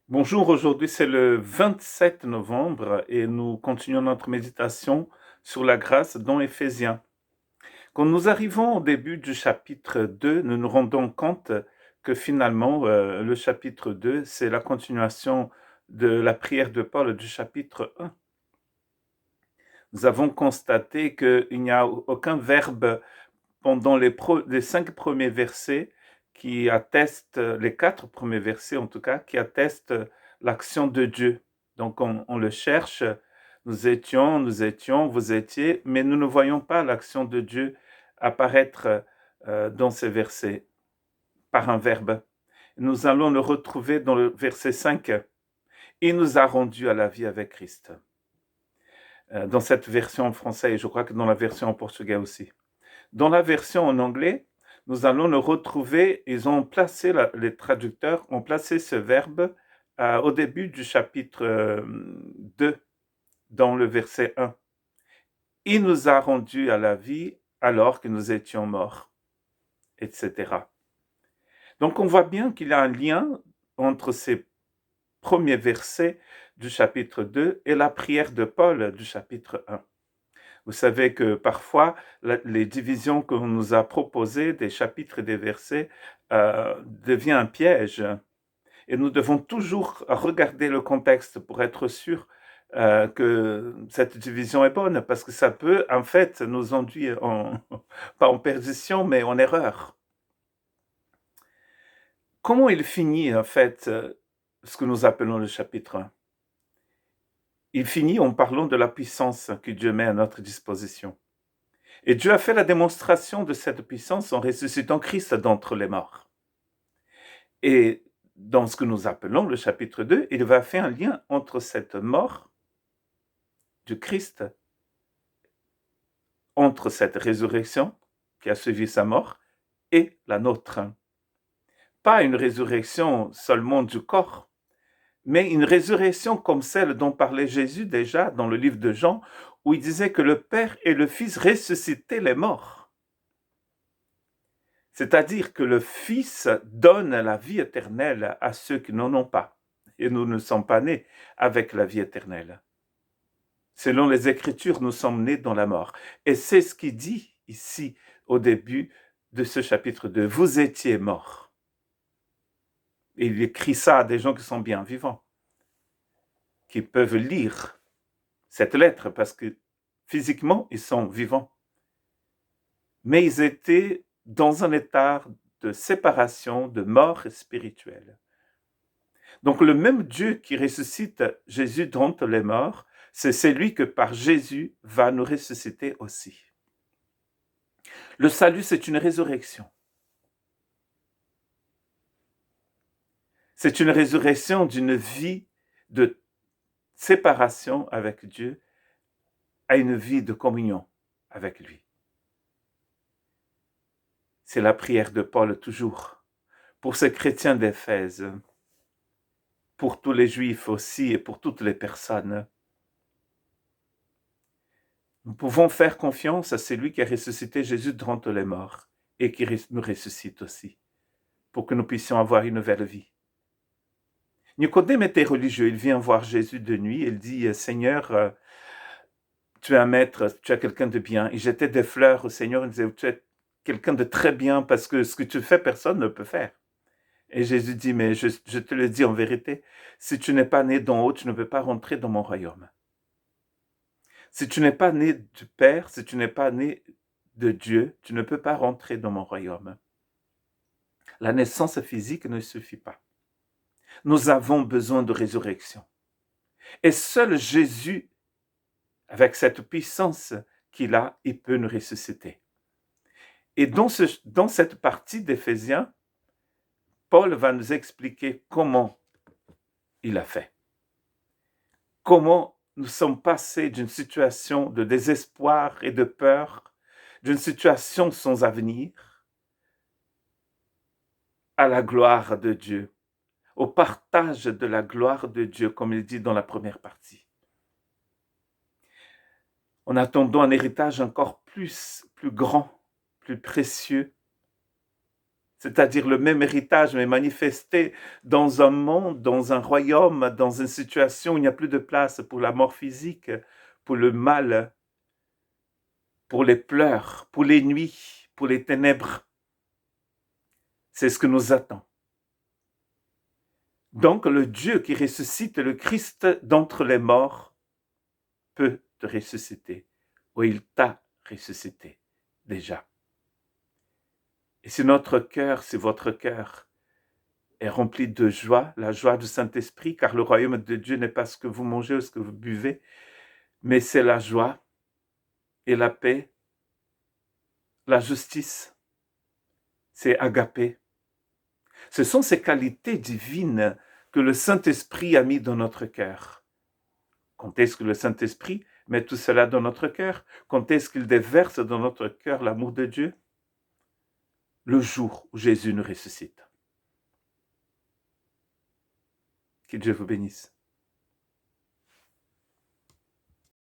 Bonjour, aujourd'hui c'est le 27 novembre et nous continuons notre méditation sur la grâce dans Éphésiens. Quand nous arrivons au début du chapitre 2, nous nous rendons compte que finalement le chapitre 2, c'est la continuation de la prière de Paul du chapitre 1. Nous avons constaté qu'il n'y a aucun verbe pendant les 5 premiers versets qui attestent, les 4 premiers versets en tout cas, qui attestent l'action de Dieu. Donc on le cherche, nous étions, vous étiez, mais nous ne voyons pas l'action de Dieu apparaître dans ces versets par un verbe. Nous allons le retrouver dans le verset 5. Il nous a rendus à la vie avec Christ. Dans cette version en français, et je crois que dans la version en portugais aussi. Dans la version en anglais, nous allons le retrouver, ils ont placé, les traducteurs ont placé ce verbe au début du chapitre 2, dans le verset 1. Il nous a rendus à la vie alors que nous étions morts, etc. Donc on voit bien qu'il y a un lien entre ces premiers versets du chapitre 2 et la prière de Paul du chapitre 1. Vous savez que parfois, les divisions qu'on nous a proposées des chapitres et des versets devient un piège. Et nous devons toujours regarder le contexte pour être sûr que cette division est bonne, parce que ça peut en fait nous induire pas en perdition, mais en erreur. Comment il finit en fait ce que nous appelons le chapitre 1? Il finit en parlant de la puissance que Dieu met à notre disposition. Et Dieu a fait la démonstration de cette puissance en ressuscitant Christ d'entre les morts. Et dans ce que nous appelons le chapitre 2, il va faire un lien entre cette mort du Christ, entre cette résurrection qui a suivi sa mort et la nôtre. Pas une résurrection seulement du corps, mais une résurrection comme celle dont parlait Jésus déjà dans le livre de Jean, où il disait que le Père et le Fils ressuscitaient les morts. C'est-à-dire que le Fils donne la vie éternelle à ceux qui n'en ont pas. Et nous ne sommes pas nés avec la vie éternelle. Selon les Écritures, nous sommes nés dans la mort. Et c'est ce qu'il dit ici au début de ce chapitre 2. Vous étiez morts. Et il écrit ça à des gens qui sont bien vivants, qui peuvent lire cette lettre parce que physiquement, ils sont vivants. Mais ils étaient dans un état de séparation, de mort spirituelle. Donc le même Dieu qui ressuscite Jésus d'entre les morts, c'est celui que par Jésus va nous ressusciter aussi. Le salut, c'est une résurrection. C'est une résurrection d'une vie de séparation avec Dieu à une vie de communion avec lui. C'est la prière de Paul toujours, pour ces chrétiens d'Éphèse, pour tous les juifs aussi et pour toutes les personnes. Nous pouvons faire confiance à celui qui a ressuscité Jésus d'entre les morts et qui nous ressuscite aussi, pour que nous puissions avoir une nouvelle vie. Nicodème était religieux, il vient voir Jésus de nuit, il dit « Seigneur, tu es un maître, tu es quelqu'un de bien. » Il jetait des fleurs au Seigneur, il disait « Tu es quelqu'un de très bien parce que ce que tu fais, personne ne peut faire. » Et Jésus dit « Mais je te le dis en vérité, si tu n'es pas né d'en haut, tu ne peux pas rentrer dans mon royaume. Si tu n'es pas né du Père, si tu n'es pas né de Dieu, tu ne peux pas rentrer dans mon royaume. » La naissance physique ne suffit pas. Nous avons besoin de résurrection. Et seul Jésus, avec cette puissance qu'il a, il peut nous ressusciter. Et dans cette partie d'Éphésiens, Paul va nous expliquer comment il a fait. Comment nous sommes passés d'une situation de désespoir et de peur, d'une situation sans avenir, à la gloire de Dieu, au partage de la gloire de Dieu, comme il dit dans la première partie. En attendant un héritage encore plus grand, plus précieux, c'est-à-dire le même héritage, mais manifesté dans un monde, dans un royaume, dans une situation où il n'y a plus de place pour la mort physique, pour le mal, pour les pleurs, pour les nuits, pour les ténèbres. C'est ce que nous attend. Donc le Dieu qui ressuscite le Christ d'entre les morts peut te ressusciter, ou il t'a ressuscité déjà. Et si notre cœur, si votre cœur est rempli de joie, la joie du Saint-Esprit, car le royaume de Dieu n'est pas ce que vous mangez ou ce que vous buvez, mais c'est la joie et la paix, la justice, c'est agapé. Ce sont ces qualités divines que le Saint-Esprit a mis dans notre cœur. Quand est-ce que le Saint-Esprit met tout cela dans notre cœur? Quand est-ce qu'il déverse dans notre cœur l'amour de Dieu? Le jour où Jésus nous ressuscite. Que Dieu vous bénisse.